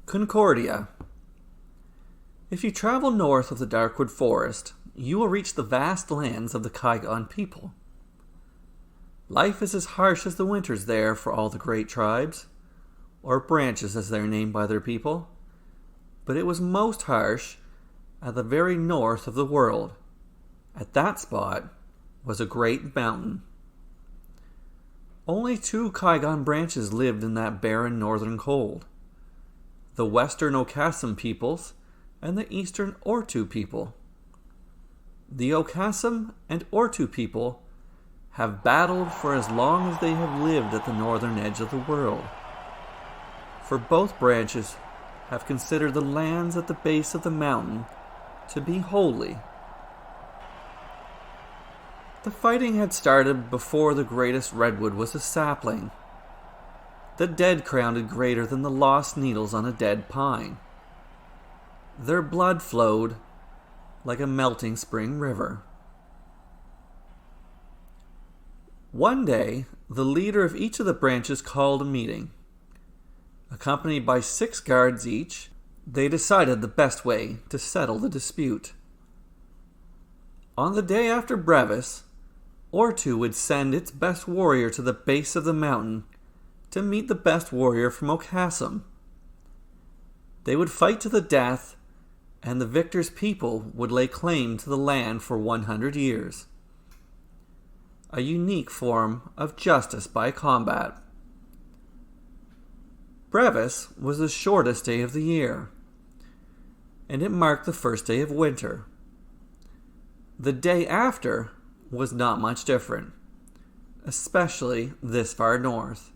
Concordia. If you travel north of the Darkwood Forest, you will reach the vast lands of the Kaigon people. Life is as harsh as the winters there for all the great tribes, or branches as they're named by their people, but it was most harsh at the very north of the world. At that spot was a great mountain. Only 2 Kaigon branches lived in that barren northern cold: the western Occasum peoples and the eastern Ortu people. The Occasum and Ortu people have battled for as long as they have lived at the northern edge of the world. For both branches have considered the lands at the base of the mountain to be holy. The fighting had started before the greatest redwood was a sapling. The dead crowned greater than the lost needles on a dead pine. Their blood flowed like a melting spring river. One day, the leader of each of the branches called a meeting. Accompanied by 6 guards each, they decided the best way to settle the dispute. On the day after Brevis, Ortu would send its best warrior to the base of the mountain to meet the best warrior from Occasum. They would fight to the death, and the victor's people would lay claim to the land for 100 years. A unique form of justice by combat. Brevis was the shortest day of the year, and it marked the first day of winter. The day after was not much different, especially this far north.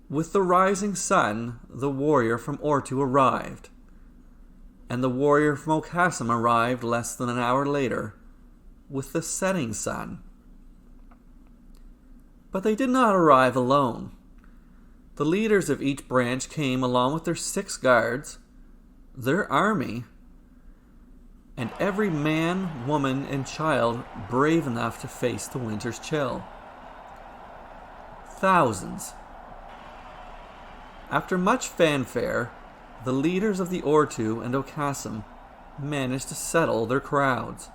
With the rising sun, the warrior from Ortu arrived, and the warrior from Occasum arrived less than an hour later with the setting sun. But they did not arrive alone. The leaders of each branch came along with their 6 guards, their army, and every man, woman, and child brave enough to face the winter's chill. Thousands. After much fanfare, the leaders of the Ortu and Occasum managed to settle their crowds.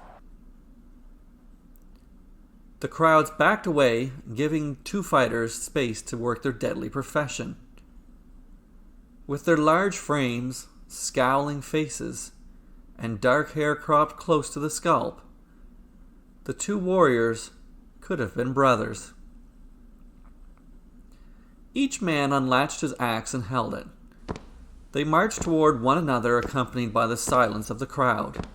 The crowds backed away, giving 2 fighters space to work their deadly profession. With their large frames, scowling faces, and dark hair cropped close to the scalp, the 2 warriors could have been brothers. Each man unlatched his axe and held it. They marched toward one another, accompanied by the silence of the crowd.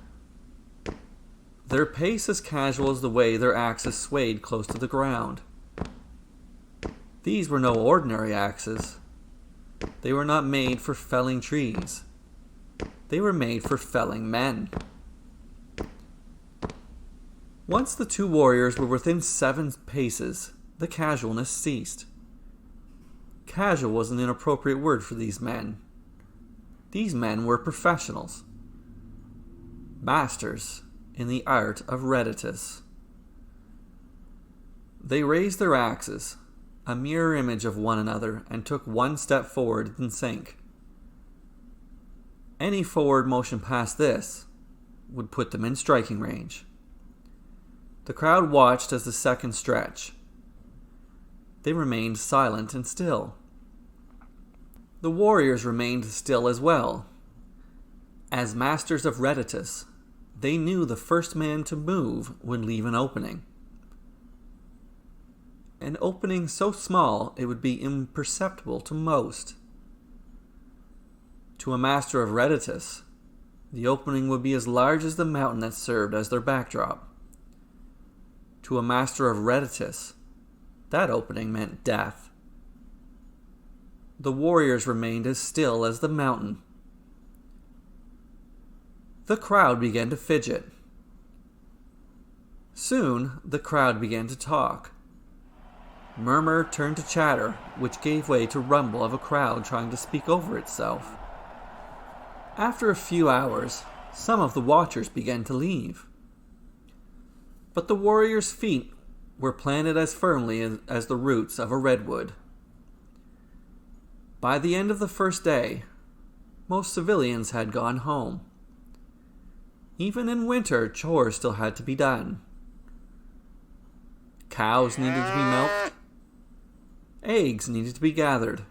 Their pace as casual as the way their axes swayed close to the ground. These were no ordinary axes. They were not made for felling trees. They were made for felling men. Once the 2 warriors were within 7 paces, the casualness ceased. Casual was an inappropriate word for these men. These men were professionals, masters in the art of reditus. They raised their axes, a mirror image of one another, and took 1 step forward in sync. Any forward motion past this would put them in striking range. The crowd watched as the second stretch. They remained silent and still. The warriors remained still as well. As masters of reditus, they knew the first man to move would leave an opening. An opening so small it would be imperceptible to most. To a master of reditus, the opening would be as large as the mountain that served as their backdrop. To a master of reditus, that opening meant death. The warriors remained as still as the mountain. The crowd began to fidget. Soon, the crowd began to talk. Murmur turned to chatter, which gave way to rumble of a crowd trying to speak over itself. After a few hours, some of the watchers began to leave. But the warriors' feet were planted as firmly as the roots of a redwood. By the end of the first day, most civilians had gone home. Even in winter, chores still had to be done. Cows needed to be milked. Eggs needed to be gathered.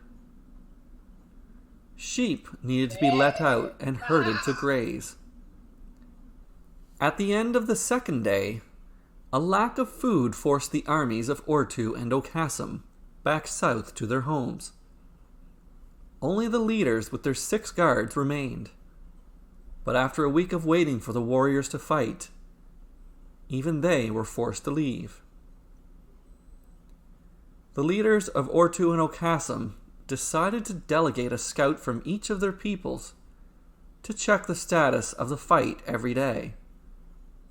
Sheep needed to be let out and herded to graze. At the end of the second day, a lack of food forced the armies of Ortu and Occasum back south to their homes. Only the leaders with their 6 guards remained. But after a week of waiting for the warriors to fight, even they were forced to leave. The leaders of Ortu and Occasum decided to delegate a scout from each of their peoples to check the status of the fight every day.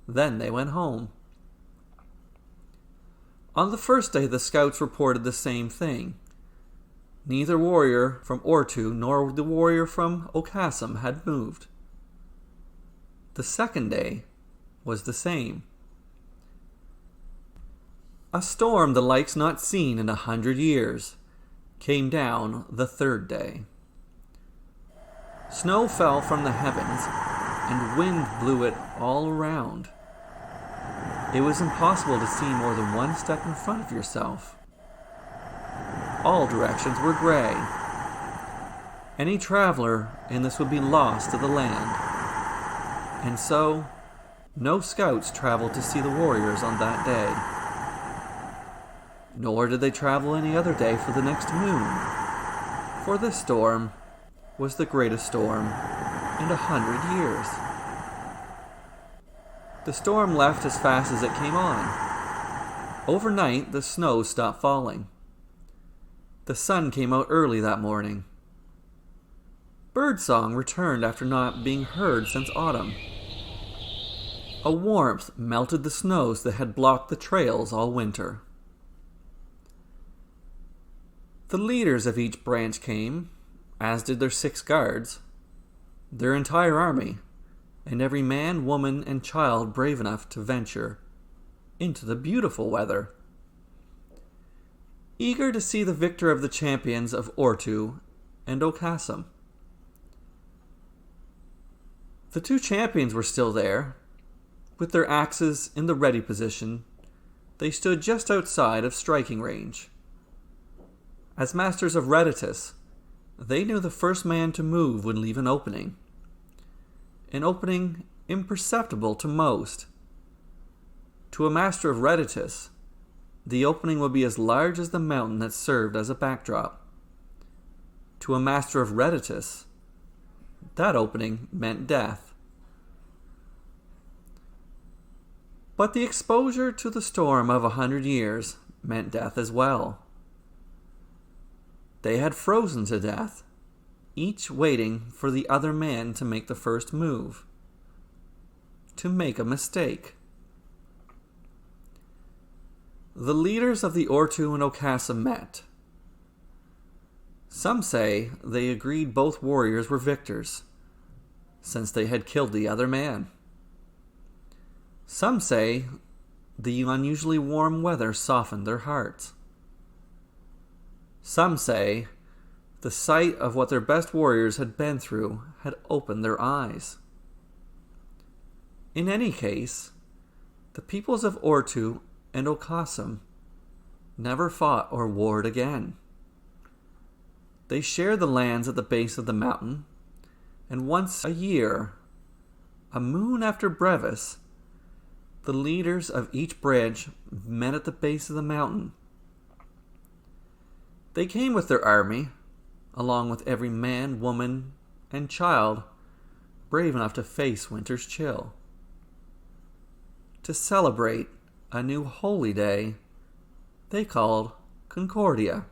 Then they went home. On the first day, the scouts reported the same thing. Neither warrior from Ortu nor the warrior from Occasum had moved. The second day was the same. A storm the likes not seen in 100 years came down the third day. Snow fell from the heavens, and wind blew it all around. It was impossible to see more than one step in front of yourself. All directions were gray. Any traveler in this would be lost to the land. And so, no scouts traveled to see the warriors on that day. Nor did they travel any other day for the next moon. For this storm was the greatest storm in 100 years. The storm left as fast as it came on. Overnight, the snow stopped falling. The sun came out early that morning. Birdsong returned after not being heard since autumn. A warmth melted the snows that had blocked the trails all winter. The leaders of each branch came, as did their 6 guards, their entire army, and every man, woman, and child brave enough to venture into the beautiful weather. Eager to see the victor of the champions of Ortu and Occasum. The 2 champions were still there. With their axes in the ready position, they stood just outside of striking range. As masters of Reditus, they knew the first man to move would leave an opening imperceptible to most. To a master of Reditus, the opening would be as large as the mountain that served as a backdrop. To a master of Reditus, that opening meant death. But the exposure to the storm of 100 years meant death as well. They had frozen to death, each waiting for the other man to make the first move, to make a mistake. The leaders of the Ortu and Occasum met. Some say they agreed both warriors were victors, since they had killed the other man. Some say the unusually warm weather softened their hearts. Some say the sight of what their best warriors had been through had opened their eyes. In any case, the peoples of Ortu and Occasum never fought or warred again. They shared the lands at the base of the mountain, and once a year, a moon after brevis, the leaders of each branch met at the base of the mountain. They came with their army, along with every man, woman, and child brave enough to face winter's chill, to celebrate a new holy day they called Concordia.